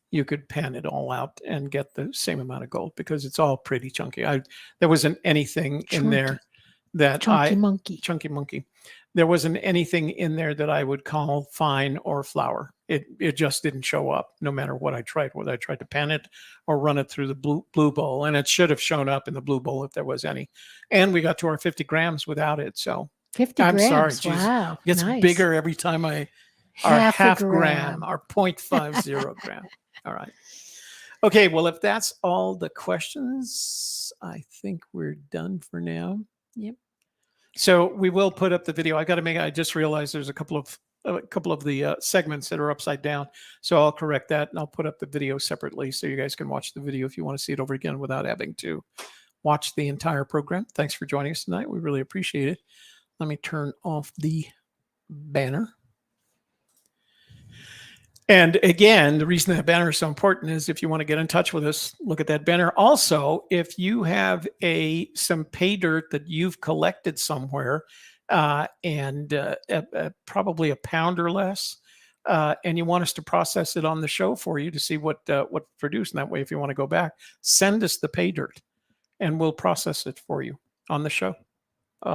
You could pan it all out and get the same amount of gold because it's all pretty chunky. There wasn't anything in there that Chunky monkey. There wasn't anything in there that I would call fine or flour. It just didn't show up no matter what I tried, whether I tried to pan it or run it through the blue bowl. And it should have shown up in the blue bowl if there was any. And we got to our 50 grams without it. So 50 I'm grams. sorry. Geez, Wow. it gets nice. bigger every time our half gram, gram. our 0.50 gram. All right. Okay. Well, if that's all the questions, I think we're done for now. Yep. So we will put up the video. I just realized there's a couple of the segments that are upside down. So I'll correct that and I'll put up the video separately so you guys can watch the video if you want to see it over again without having to watch the entire program. Thanks for joining us tonight. We really appreciate it. Let me turn off the banner. And again, the reason that banner is so important is if you want to get in touch with us, look at that banner. Also, if you have some pay dirt that you've collected somewhere, and probably a pound or less, and you want us to process it on the show for you to see what produced. And that way, if you want to go back, send us the pay dirt, and we'll process it for you on the show,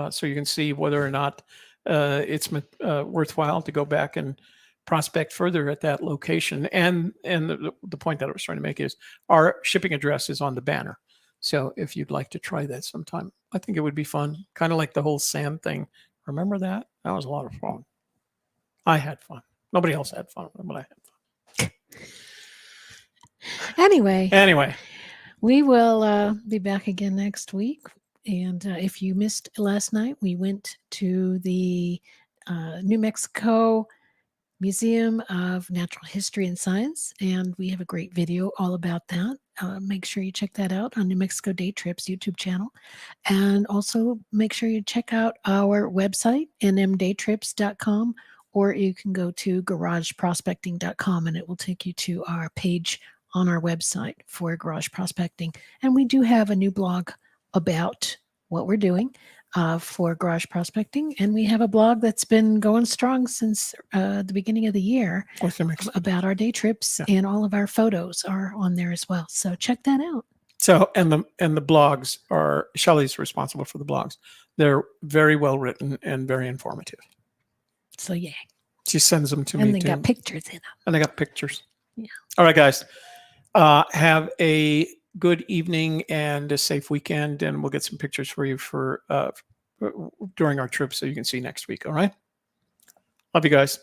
so you can see whether or not it's worthwhile to go back and prospect further at that location. And the point that I was trying to make is our shipping address is on the banner. So if you'd like to try that sometime, I think it would be fun. Kind of like the whole sand thing. Remember that? That was a lot of fun. I had fun. Nobody else had fun, but I had fun. Anyway, we will be back again next week. And if you missed last night, we went to the New Mexico Museum of Natural History and Science, and we have a great video all about that. Make sure you check that out on New Mexico Day Trips YouTube channel. And also make sure you check out our website, nmdaytrips.com, or you can go to garageprospecting.com and it will take you to our page on our website for garage prospecting. And we do have a new blog about what we're doing for garage prospecting. And we have a blog that's been going strong since the beginning of the year about our day trips, and all of our photos are on there as well. So check that out. So, and the blogs are, Shelley's responsible for the blogs. They're very well written and very informative. So yeah. She sends them to me. And they got pictures in them. And they got pictures. Yeah. All right, guys. Have a good evening and a safe weekend, and we'll get some pictures for you for during our trip so you can see next week. All right. Love you guys.